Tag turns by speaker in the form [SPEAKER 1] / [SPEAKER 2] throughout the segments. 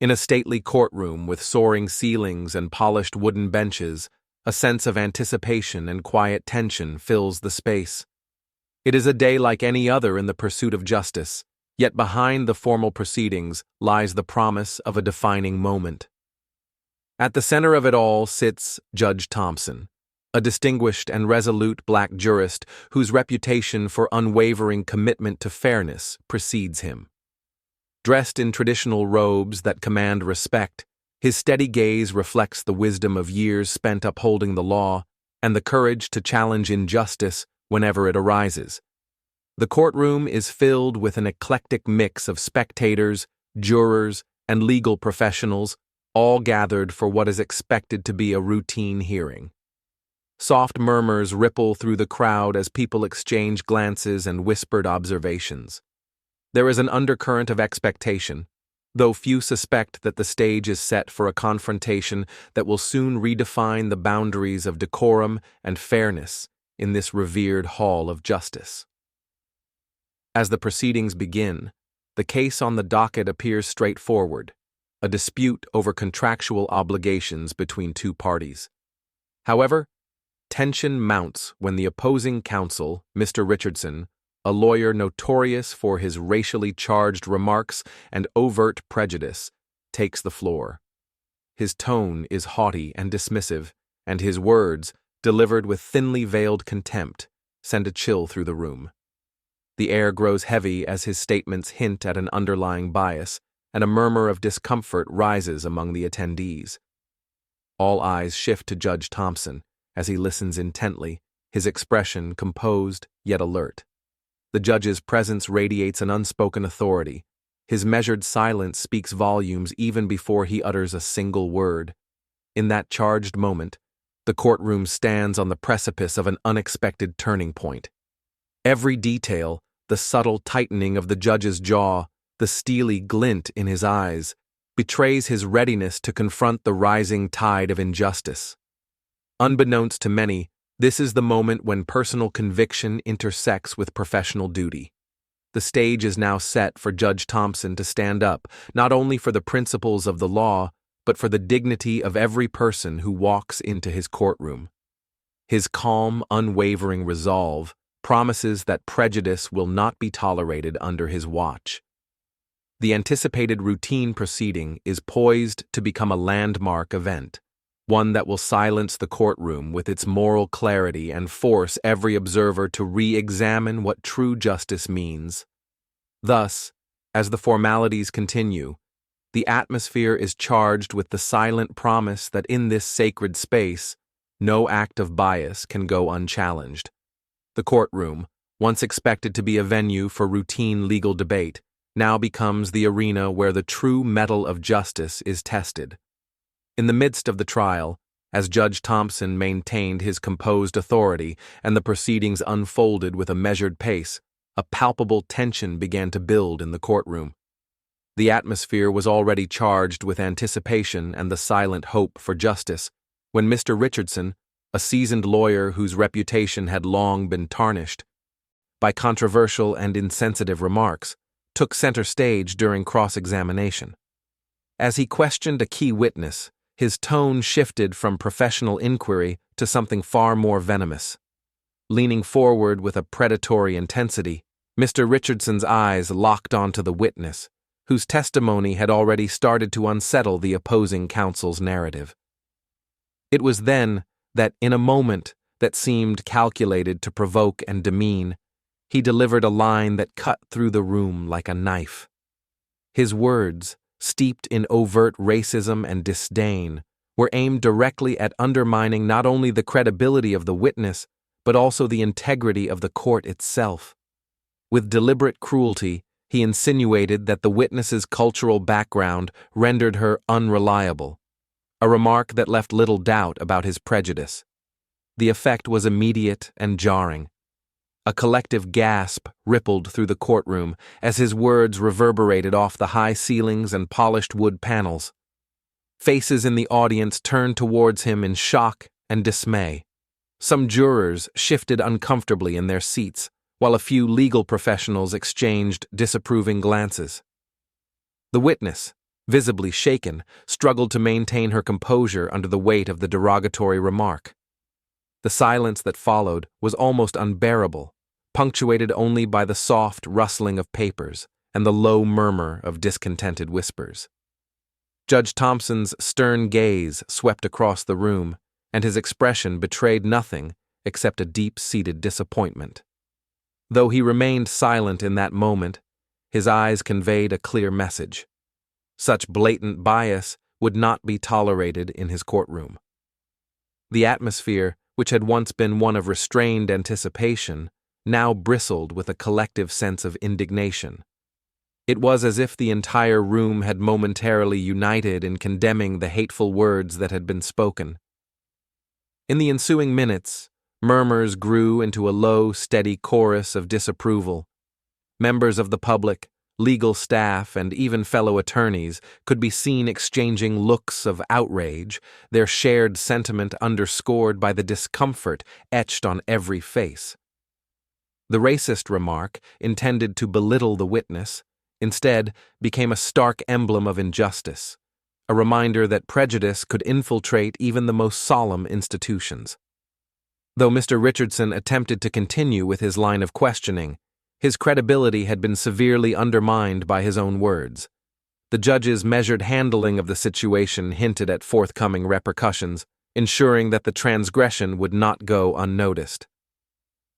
[SPEAKER 1] In a stately courtroom with soaring ceilings and polished wooden benches, a sense of anticipation and quiet tension fills the space. It is a day like any other in the pursuit of justice, yet behind the formal proceedings lies the promise of a defining moment. At the center of it all sits Judge Thompson, a distinguished and resolute black jurist whose reputation for unwavering commitment to fairness precedes him. Dressed in traditional robes that command respect, his steady gaze reflects the wisdom of years spent upholding the law and the courage to challenge injustice whenever it arises. The courtroom is filled with an eclectic mix of spectators, jurors, and legal professionals, all gathered for what is expected to be a routine hearing. Soft murmurs ripple through the crowd as people exchange glances and whispered observations. There is an undercurrent of expectation, though few suspect that the stage is set for a confrontation that will soon redefine the boundaries of decorum and fairness in this revered hall of justice. As the proceedings begin, the case on the docket appears straightforward, a dispute over contractual obligations between two parties. However, tension mounts when the opposing counsel, Mr. Richardson, a lawyer notorious for his racially charged remarks and overt prejudice, takes the floor. His tone is haughty and dismissive, and his words, delivered with thinly veiled contempt, send a chill through the room. The air grows heavy as his statements hint at an underlying bias, and a murmur of discomfort rises among the attendees. All eyes shift to Judge Thompson as he listens intently, his expression composed yet alert. The judge's presence radiates an unspoken authority. His measured silence speaks volumes even before he utters a single word. In that charged moment, the courtroom stands on the precipice of an unexpected turning point. Every detail, the subtle tightening of the judge's jaw, the steely glint in his eyes, betrays his readiness to confront the rising tide of injustice. Unbeknownst to many, this is the moment when personal conviction intersects with professional duty. The stage is now set for Judge Thompson to stand up, not only for the principles of the law, but for the dignity of every person who walks into his courtroom. His calm, unwavering resolve promises that prejudice will not be tolerated under his watch. The anticipated routine proceeding is poised to become a landmark event, one that will silence the courtroom with its moral clarity and force every observer to re-examine what true justice means. Thus, as the formalities continue, the atmosphere is charged with the silent promise that in this sacred space, no act of bias can go unchallenged. The courtroom, once expected to be a venue for routine legal debate, now becomes the arena where the true mettle of justice is tested. In the midst of the trial, as Judge Thompson maintained his composed authority and the proceedings unfolded with a measured pace, a palpable tension began to build in the courtroom. The atmosphere was already charged with anticipation and the silent hope for justice, when Mr. Richardson, a seasoned lawyer whose reputation had long been tarnished by controversial and insensitive remarks, took center stage during cross-examination. As he questioned a key witness, his tone shifted from professional inquiry to something far more venomous. Leaning forward with a predatory intensity, Mr. Richardson's eyes locked onto the witness, whose testimony had already started to unsettle the opposing counsel's narrative. It was then that, in a moment that seemed calculated to provoke and demean, he delivered a line that cut through the room like a knife. His words, steeped in overt racism and disdain, were aimed directly at undermining not only the credibility of the witness, but also the integrity of the court itself. With deliberate cruelty, he insinuated that the witness's cultural background rendered her unreliable, a remark that left little doubt about his prejudice. The effect was immediate and jarring. A collective gasp rippled through the courtroom as his words reverberated off the high ceilings and polished wood panels. Faces in the audience turned towards him in shock and dismay. Some jurors shifted uncomfortably in their seats, while a few legal professionals exchanged disapproving glances. The witness, visibly shaken, struggled to maintain her composure under the weight of the derogatory remark. The silence that followed was almost unbearable, punctuated only by the soft rustling of papers and the low murmur of discontented whispers. Judge Thompson's stern gaze swept across the room, and his expression betrayed nothing except a deep-seated disappointment. Though he remained silent in that moment, his eyes conveyed a clear message. Such blatant bias would not be tolerated in his courtroom. The atmosphere, which had once been one of restrained anticipation, now bristled with a collective sense of indignation. It was as if the entire room had momentarily united in condemning the hateful words that had been spoken. In the ensuing minutes, murmurs grew into a low, steady chorus of disapproval. Members of the public, legal staff, and even fellow attorneys could be seen exchanging looks of outrage, their shared sentiment underscored by the discomfort etched on every face. The racist remark, intended to belittle the witness, instead became a stark emblem of injustice, a reminder that prejudice could infiltrate even the most solemn institutions. Though Mr. Richardson attempted to continue with his line of questioning, his credibility had been severely undermined by his own words. The judge's measured handling of the situation hinted at forthcoming repercussions, ensuring that the transgression would not go unnoticed.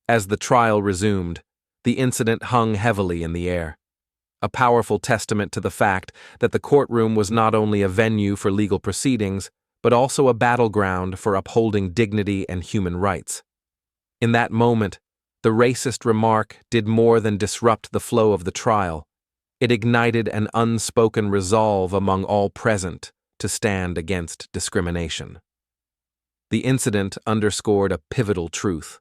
[SPEAKER 1] As the trial resumed, the incident hung heavily in the air, a powerful testament to the fact that the courtroom was not only a venue for legal proceedings, but also a battleground for upholding dignity and human rights. In that moment, the racist remark did more than disrupt the flow of the trial. It ignited an unspoken resolve among all present to stand against discrimination. The incident underscored a pivotal truth.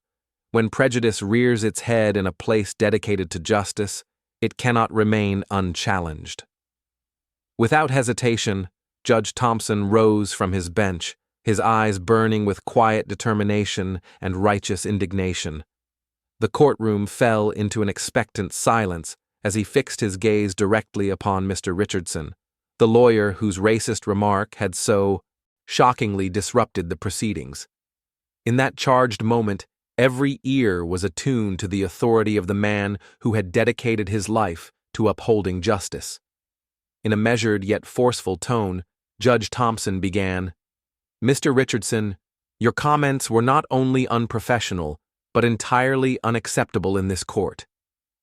[SPEAKER 1] When prejudice rears its head in a place dedicated to justice, it cannot remain unchallenged. Without hesitation, Judge Thompson rose from his bench, his eyes burning with quiet determination and righteous indignation. The courtroom fell into an expectant silence as he fixed his gaze directly upon Mr. Richardson, the lawyer whose racist remark had so shockingly disrupted the proceedings. In that charged moment, every ear was attuned to the authority of the man who had dedicated his life to upholding justice. In a measured yet forceful tone, Judge Thompson began, "Mr. Richardson, your comments were not only unprofessional, but entirely unacceptable in this court."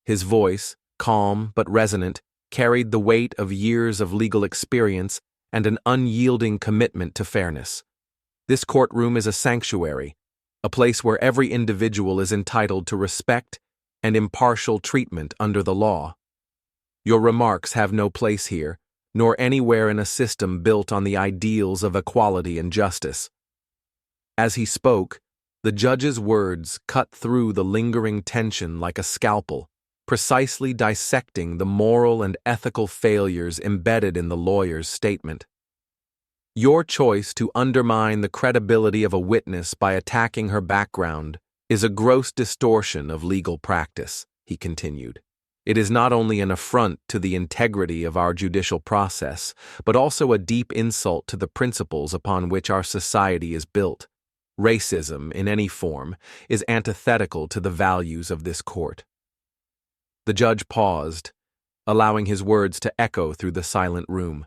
[SPEAKER 1] His voice, calm but resonant, carried the weight of years of legal experience and an unyielding commitment to fairness. This courtroom is a sanctuary, a place where every individual is entitled to respect and impartial treatment under the law. Your remarks have no place here, nor anywhere in a system built on the ideals of equality and justice. As he spoke, the judge's words cut through the lingering tension like a scalpel, precisely dissecting the moral and ethical failures embedded in the lawyer's statement. Your choice to undermine the credibility of a witness by attacking her background is a gross distortion of legal practice, he continued. It is not only an affront to the integrity of our judicial process, but also a deep insult to the principles upon which our society is built. Racism, in any form, is antithetical to the values of this court. The judge paused, allowing his words to echo through the silent room.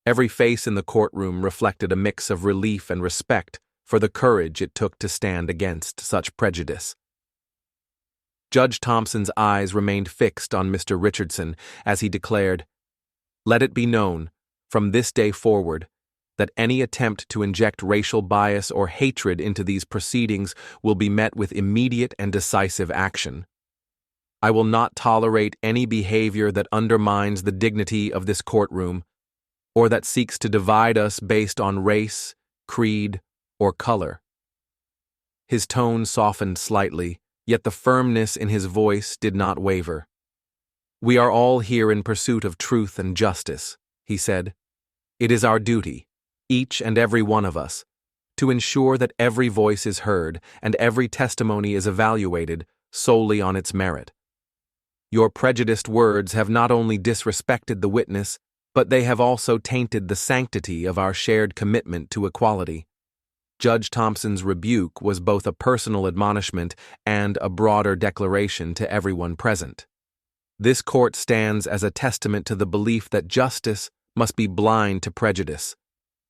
[SPEAKER 1] Every face in the courtroom reflected a mix of relief and respect for the courage it took to stand against such prejudice. Judge Thompson's eyes remained fixed on Mr. Richardson as he declared, "Let it be known, from this day forward, that any attempt to inject racial bias or hatred into these proceedings will be met with immediate and decisive action. I will not tolerate any behavior that undermines the dignity of this courtroom, or that seeks to divide us based on race, creed, or color." His tone softened slightly, yet the firmness in his voice did not waver. "We are all here in pursuit of truth and justice," he said. "It is our duty, each and every one of us, to ensure that every voice is heard and every testimony is evaluated solely on its merit. Your prejudiced words have not only disrespected the witness, but they have also tainted the sanctity of our shared commitment to equality. Judge Thompson's rebuke was both a personal admonishment and a broader declaration to everyone present. This court stands as a testament to the belief that justice must be blind to prejudice.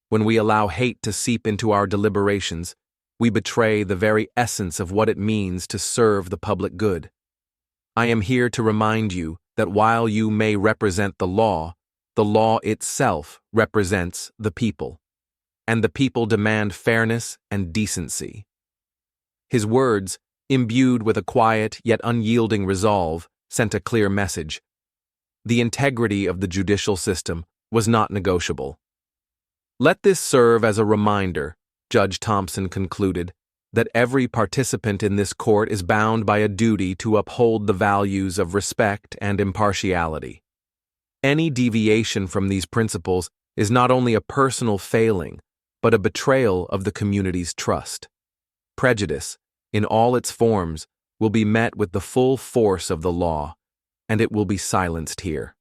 [SPEAKER 1] When we allow hate to seep into our deliberations, we betray the very essence of what it means to serve the public good. I am here to remind you that while you may represent the law itself represents the people, and the people demand fairness and decency. His words, imbued with a quiet yet unyielding resolve, sent a clear message. The integrity of the judicial system was not negotiable. Let this serve as a reminder, Judge Thompson concluded, that every participant in this court is bound by a duty to uphold the values of respect and impartiality. Any deviation from these principles is not only a personal failing, but a betrayal of the community's trust. Prejudice, in all its forms, will be met with the full force of the law, and it will be silenced here.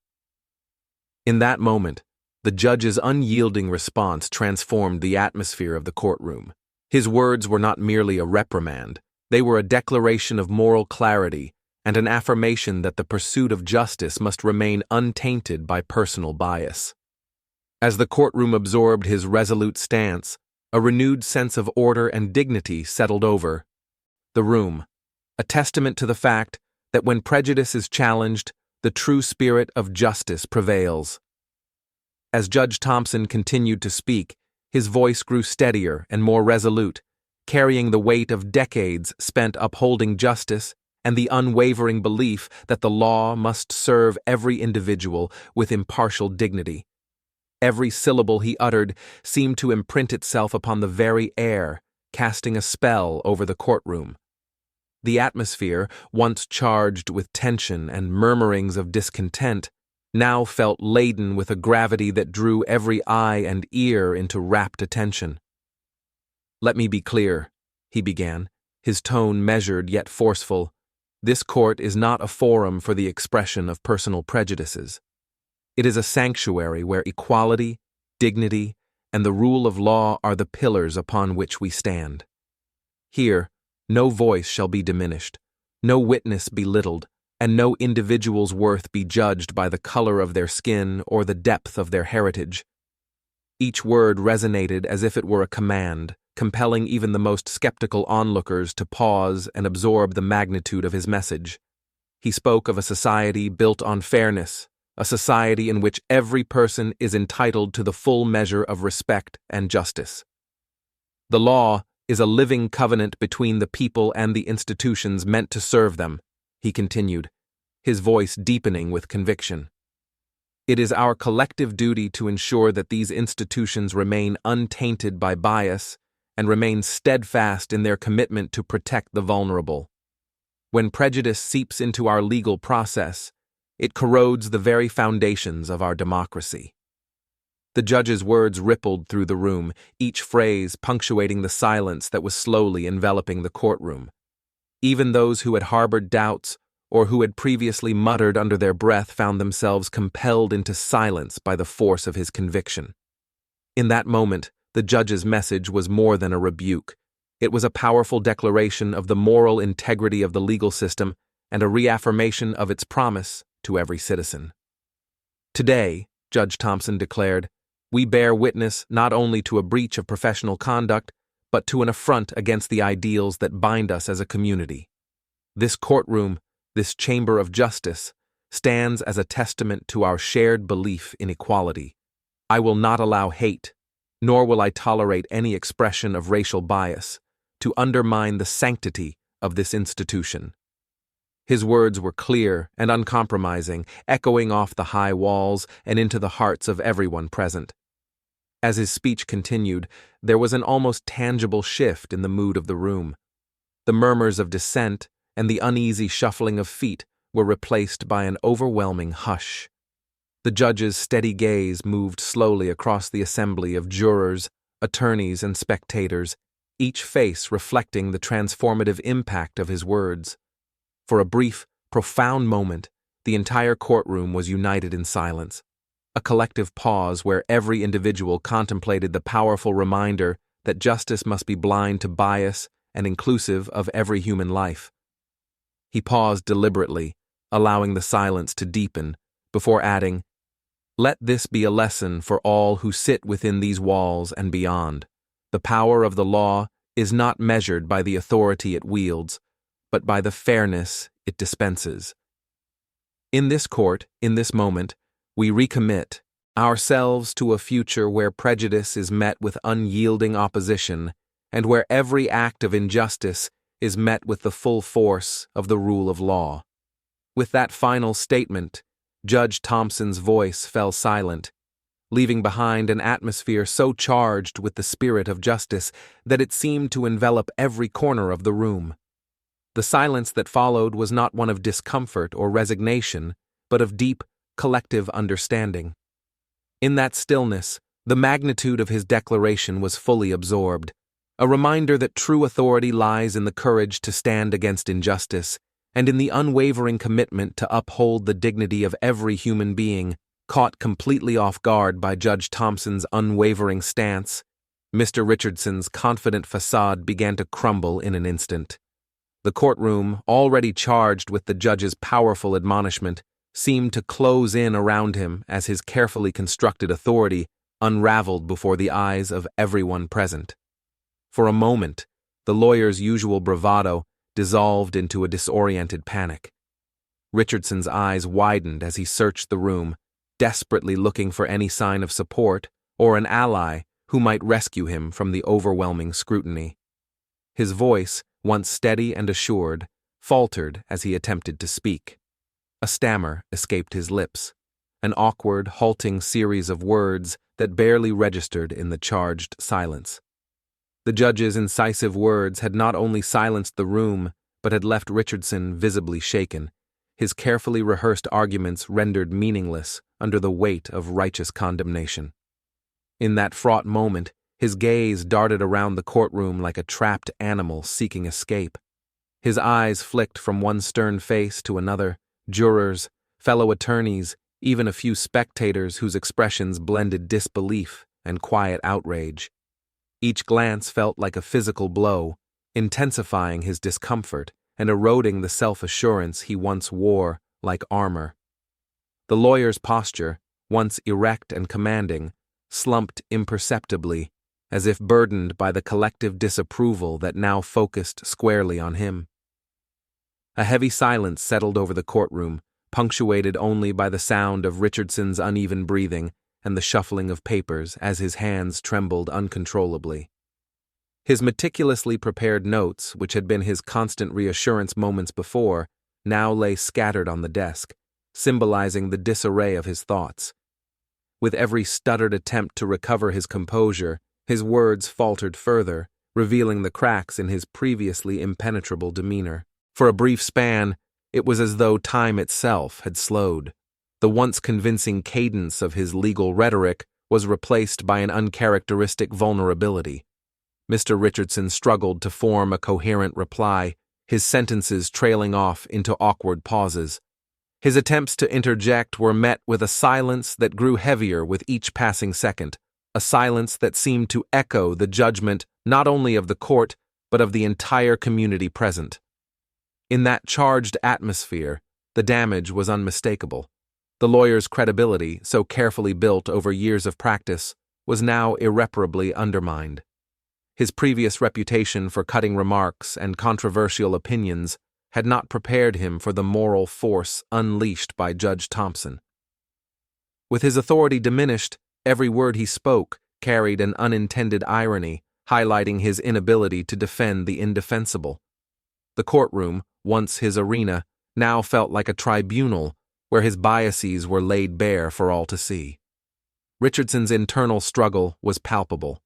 [SPEAKER 1] In that moment, the judge's unyielding response transformed the atmosphere of the courtroom. His words were not merely a reprimand, they were a declaration of moral clarity and an affirmation that the pursuit of justice must remain untainted by personal bias. As the courtroom absorbed his resolute stance, a renewed sense of order and dignity settled over the room, a testament to the fact that when prejudice is challenged, the true spirit of justice prevails. As Judge Thompson continued to speak, his voice grew steadier and more resolute, carrying the weight of decades spent upholding justice and the unwavering belief that the law must serve every individual with impartial dignity. Every syllable he uttered seemed to imprint itself upon the very air, casting a spell over the courtroom. The atmosphere, once charged with tension and murmurings of discontent, now felt laden with a gravity that drew every eye and ear into rapt attention. "Let me be clear," he began, his tone measured yet forceful. "This court is not a forum for the expression of personal prejudices. It is a sanctuary where equality, dignity, and the rule of law are the pillars upon which we stand. Here, no voice shall be diminished, no witness belittled, and no individual's worth be judged by the color of their skin or the depth of their heritage." Each word resonated as if it were a command, compelling even the most skeptical onlookers to pause and absorb the magnitude of his message. He spoke of a society built on fairness, a society in which every person is entitled to the full measure of respect and justice. The law is a living covenant between the people and the institutions meant to serve them, he continued, his voice deepening with conviction. It is our collective duty to ensure that these institutions remain untainted by bias and remain steadfast in their commitment to protect the vulnerable. When prejudice seeps into our legal process, it corrodes the very foundations of our democracy. The judge's words rippled through the room, each phrase punctuating the silence that was slowly enveloping the courtroom. Even those who had harbored doubts or who had previously muttered under their breath found themselves compelled into silence by the force of his conviction. In that moment, the judge's message was more than a rebuke. It was a powerful declaration of the moral integrity of the legal system and a reaffirmation of its promise to every citizen. "Today," Judge Thompson declared, "we bear witness not only to a breach of professional conduct, but to an affront against the ideals that bind us as a community. This courtroom, this chamber of justice, stands as a testament to our shared belief in equality. I will not allow hate, nor will I tolerate any expression of racial bias, to undermine the sanctity of this institution." His words were clear and uncompromising, echoing off the high walls and into the hearts of everyone present. As his speech continued, there was an almost tangible shift in the mood of the room. The murmurs of dissent and the uneasy shuffling of feet were replaced by an overwhelming hush. The judge's steady gaze moved slowly across the assembly of jurors, attorneys, and spectators, each face reflecting the transformative impact of his words. For a brief, profound moment, the entire courtroom was united in silence. a collective pause where every individual contemplated the powerful reminder that justice must be blind to bias and inclusive of every human life. He paused deliberately, allowing the silence to deepen, before adding, "Let this be a lesson for all who sit within these walls and beyond. The power of the law is not measured by the authority it wields, but by the fairness it dispenses." In this court, in this moment, we recommit ourselves to a future where prejudice is met with unyielding opposition, and where every act of injustice is met with the full force of the rule of law. With that final statement, Judge Thompson's voice fell silent, leaving behind an atmosphere so charged with the spirit of justice that it seemed to envelop every corner of the room. The silence that followed was not one of discomfort or resignation, but of deep, collective understanding. In that stillness, the magnitude of his declaration was fully absorbed, a reminder that true authority lies in the courage to stand against injustice and in the unwavering commitment to uphold the dignity of every human being. Caught completely off guard by Judge Thompson's unwavering stance, Mr. Richardson's confident facade began to crumble in an instant. The courtroom, already charged with the judge's powerful admonishment, seemed to close in around him as his carefully constructed authority unraveled before the eyes of everyone present. For a moment, the lawyer's usual bravado dissolved into a disoriented panic. Richardson's eyes widened as he searched the room, desperately looking for any sign of support or an ally who might rescue him from the overwhelming scrutiny. His voice, once steady and assured, faltered as he attempted to speak. A stammer escaped his lips, an awkward, halting series of words that barely registered in the charged silence. The judge's incisive words had not only silenced the room, but had left Richardson visibly shaken, his carefully rehearsed arguments rendered meaningless under the weight of righteous condemnation. In that fraught moment, his gaze darted around the courtroom like a trapped animal seeking escape. His eyes flicked from one stern face to another, jurors, fellow attorneys, even a few spectators whose expressions blended disbelief and quiet outrage. Each glance felt like a physical blow, intensifying his discomfort and eroding the self-assurance he once wore like armor. The lawyer's posture, once erect and commanding, slumped imperceptibly, as if burdened by the collective disapproval that now focused squarely on him. A heavy silence settled over the courtroom, punctuated only by the sound of Richardson's uneven breathing and the shuffling of papers as his hands trembled uncontrollably. His meticulously prepared notes, which had been his constant reassurance moments before, now lay scattered on the desk, symbolizing the disarray of his thoughts. With every stuttered attempt to recover his composure, his words faltered further, revealing the cracks in his previously impenetrable demeanor. For a brief span, it was as though time itself had slowed. The once convincing cadence of his legal rhetoric was replaced by an uncharacteristic vulnerability. Mr. Richardson struggled to form a coherent reply, his sentences trailing off into awkward pauses. His attempts to interject were met with a silence that grew heavier with each passing second, a silence that seemed to echo the judgment not only of the court, but of the entire community present. In that charged atmosphere, the damage was unmistakable. The lawyer's credibility, so carefully built over years of practice, was now irreparably undermined. His previous reputation for cutting remarks and controversial opinions had not prepared him for the moral force unleashed by Judge Thompson. With his authority diminished, every word he spoke carried an unintended irony, highlighting his inability to defend the indefensible. The courtroom, once his arena, now felt like a tribunal where his biases were laid bare for all to see. Richardson's internal struggle was palpable.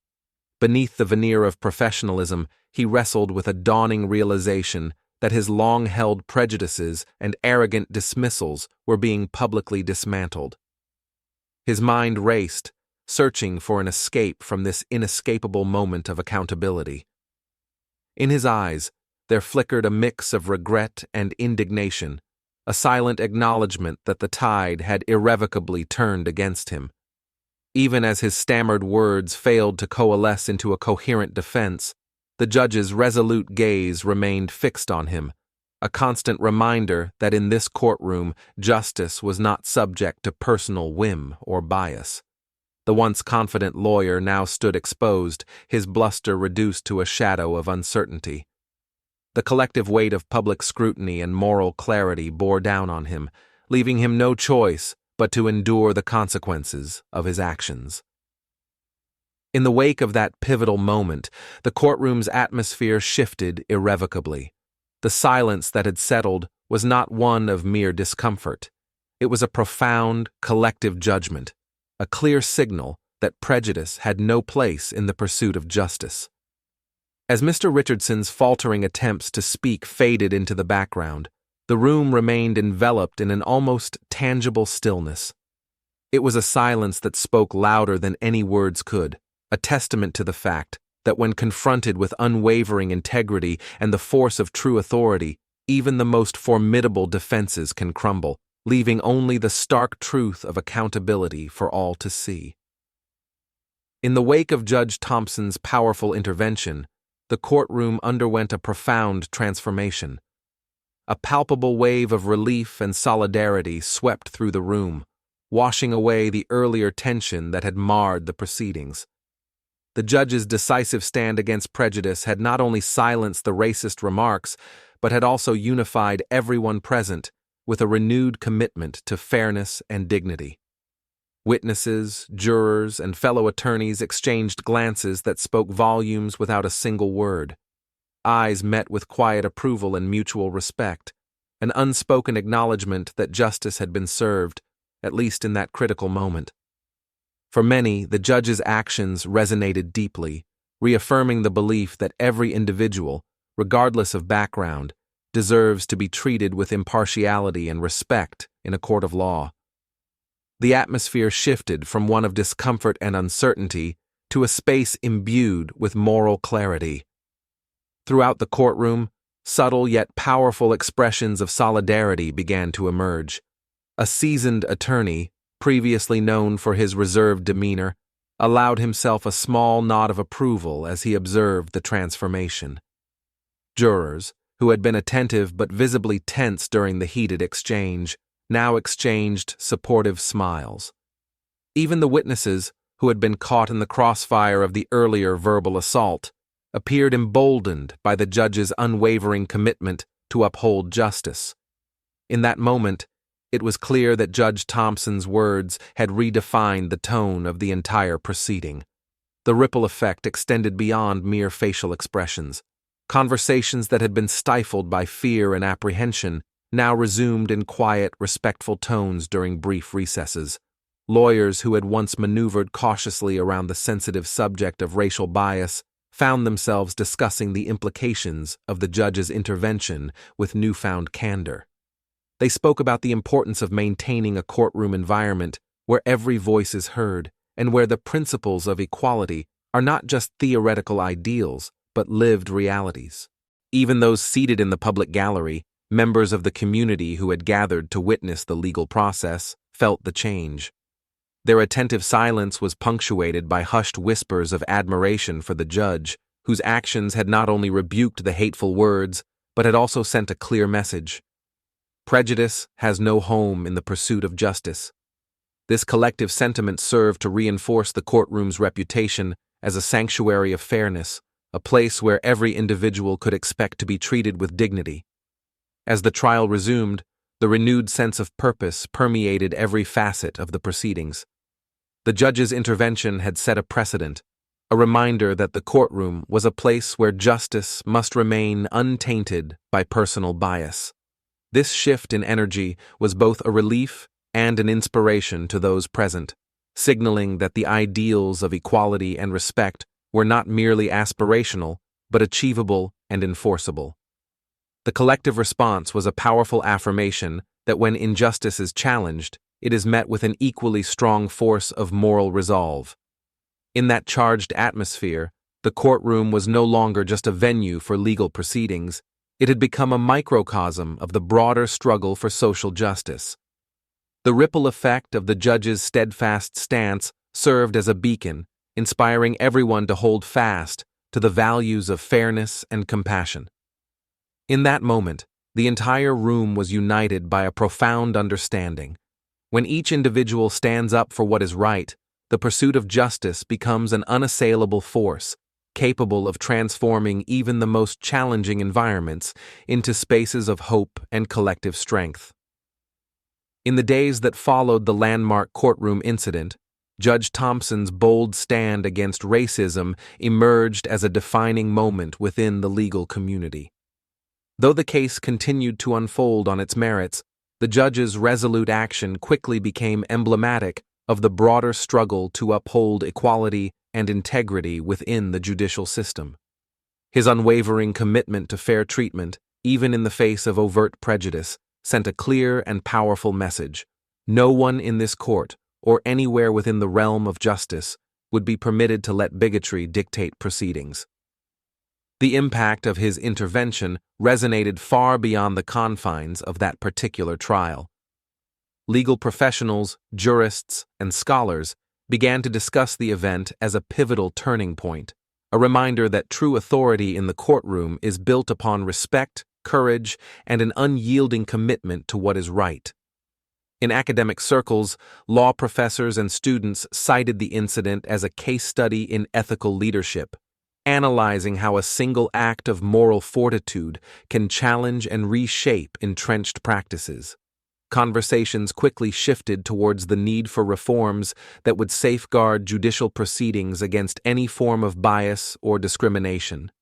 [SPEAKER 1] Beneath the veneer of professionalism, he wrestled with a dawning realization that his long-held prejudices and arrogant dismissals were being publicly dismantled. His mind raced, searching for an escape from this inescapable moment of accountability. In his eyes, there flickered a mix of regret and indignation, a silent acknowledgement that the tide had irrevocably turned against him. Even as his stammered words failed to coalesce into a coherent defense, the judge's resolute gaze remained fixed on him, a constant reminder that in this courtroom justice was not subject to personal whim or bias. The once confident lawyer now stood exposed, his bluster reduced to a shadow of uncertainty. The collective weight of public scrutiny and moral clarity bore down on him, leaving him no choice but to endure the consequences of his actions. In the wake of that pivotal moment, the courtroom's atmosphere shifted irrevocably. The silence that had settled was not one of mere discomfort. It was a profound, collective judgment, a clear signal that prejudice had no place in the pursuit of justice. As Mr. Richardson's faltering attempts to speak faded into the background, the room remained enveloped in an almost tangible stillness. It was a silence that spoke louder than any words could, a testament to the fact that when confronted with unwavering integrity and the force of true authority, even the most formidable defenses can crumble, leaving only the stark truth of accountability for all to see. In the wake of Judge Thompson's powerful intervention, the courtroom underwent a profound transformation. A palpable wave of relief and solidarity swept through the room, washing away the earlier tension that had marred the proceedings. The judge's decisive stand against prejudice had not only silenced the racist remarks, but had also unified everyone present with a renewed commitment to fairness and dignity. Witnesses, jurors, and fellow attorneys exchanged glances that spoke volumes without a single word. Eyes met with quiet approval and mutual respect, an unspoken acknowledgement that justice had been served, at least in that critical moment. For many, the judge's actions resonated deeply, reaffirming the belief that every individual, regardless of background, deserves to be treated with impartiality and respect in a court of law. The atmosphere shifted from one of discomfort and uncertainty to a space imbued with moral clarity. Throughout the courtroom, subtle yet powerful expressions of solidarity began to emerge. A seasoned attorney, previously known for his reserved demeanor, allowed himself a small nod of approval as he observed the transformation. Jurors, who had been attentive but visibly tense during the heated exchange, now exchanged supportive smiles. Even the witnesses, who had been caught in the crossfire of the earlier verbal assault, appeared emboldened by the judge's unwavering commitment to uphold justice. In that moment, it was clear that Judge Thompson's words had redefined the tone of the entire proceeding. The ripple effect extended beyond mere facial expressions. Conversations that had been stifled by fear and apprehension now resumed in quiet, respectful tones during brief recesses. Lawyers who had once maneuvered cautiously around the sensitive subject of racial bias found themselves discussing the implications of the judge's intervention with newfound candor. They spoke about the importance of maintaining a courtroom environment where every voice is heard and where the principles of equality are not just theoretical ideals, but lived realities. Even those seated in the public gallery, members of the community who had gathered to witness the legal process, felt the change. Their attentive silence was punctuated by hushed whispers of admiration for the judge, whose actions had not only rebuked the hateful words, but had also sent a clear message. Prejudice has no home in the pursuit of justice. This collective sentiment served to reinforce the courtroom's reputation as a sanctuary of fairness, a place where every individual could expect to be treated with dignity. As the trial resumed, the renewed sense of purpose permeated every facet of the proceedings. The judge's intervention had set a precedent, a reminder that the courtroom was a place where justice must remain untainted by personal bias. This shift in energy was both a relief and an inspiration to those present, signaling that the ideals of equality and respect were not merely aspirational, but achievable and enforceable. The collective response was a powerful affirmation that when injustice is challenged, it is met with an equally strong force of moral resolve. In that charged atmosphere, the courtroom was no longer just a venue for legal proceedings, It had become a microcosm of the broader struggle for social justice. The ripple effect of the judge's steadfast stance served as a beacon, inspiring everyone to hold fast to the values of fairness and compassion. In that moment, the entire room was united by a profound understanding. When each individual stands up for what is right, the pursuit of justice becomes an unassailable force, capable of transforming even the most challenging environments into spaces of hope and collective strength. In the days that followed the landmark courtroom incident, Judge Thompson's bold stand against racism emerged as a defining moment within the legal community. Though the case continued to unfold on its merits, the judge's resolute action quickly became emblematic of the broader struggle to uphold equality and integrity within the judicial system. His unwavering commitment to fair treatment, even in the face of overt prejudice, sent a clear and powerful message. No one in this court, or anywhere within the realm of justice, would be permitted to let bigotry dictate proceedings. The impact of his intervention resonated far beyond the confines of that particular trial. Legal professionals, jurists, and scholars began to discuss the event as a pivotal turning point, a reminder that true authority in the courtroom is built upon respect, courage, and an unyielding commitment to what is right. In academic circles, law professors and students cited the incident as a case study in ethical leadership, analyzing how a single act of moral fortitude can challenge and reshape entrenched practices. Conversations quickly shifted towards the need for reforms that would safeguard judicial proceedings against any form of bias or discrimination.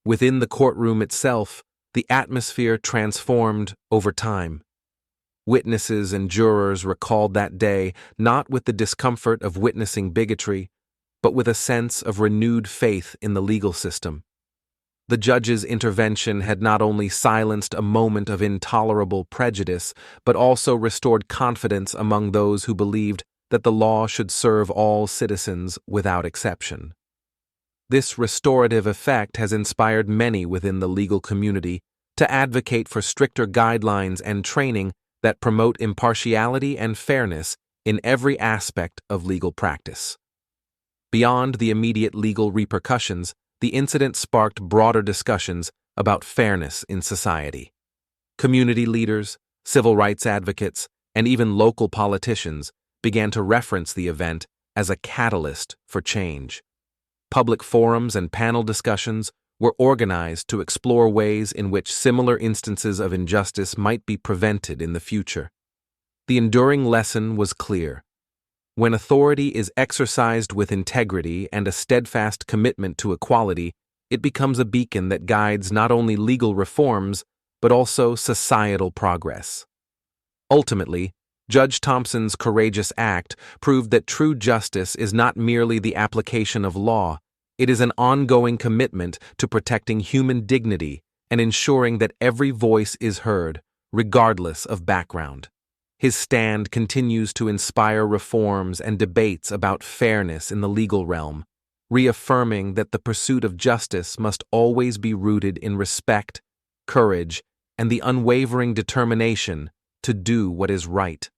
[SPEAKER 1] Within the courtroom itself, the atmosphere transformed over time. Witnesses and jurors recalled that day not with the discomfort of witnessing bigotry, but with a sense of renewed faith in the legal system. The judge's intervention had not only silenced a moment of intolerable prejudice, but also restored confidence among those who believed that the law should serve all citizens without exception. This restorative effect has inspired many within the legal community to advocate for stricter guidelines and training that promote impartiality and fairness in every aspect of legal practice. Beyond the immediate legal repercussions, the incident sparked broader discussions about fairness in society. Community leaders, civil rights advocates, and even local politicians began to reference the event as a catalyst for change. Public forums and panel discussions were organized to explore ways in which similar instances of injustice might be prevented in the future. The enduring lesson was clear. When authority is exercised with integrity and a steadfast commitment to equality, it becomes a beacon that guides not only legal reforms, but also societal progress. Ultimately, Judge Thompson's courageous act proved that true justice is not merely the application of law, it is an ongoing commitment to protecting human dignity and ensuring that every voice is heard, regardless of background. His stand continues to inspire reforms and debates about fairness in the legal realm, reaffirming that the pursuit of justice must always be rooted in respect, courage, and the unwavering determination to do what is right.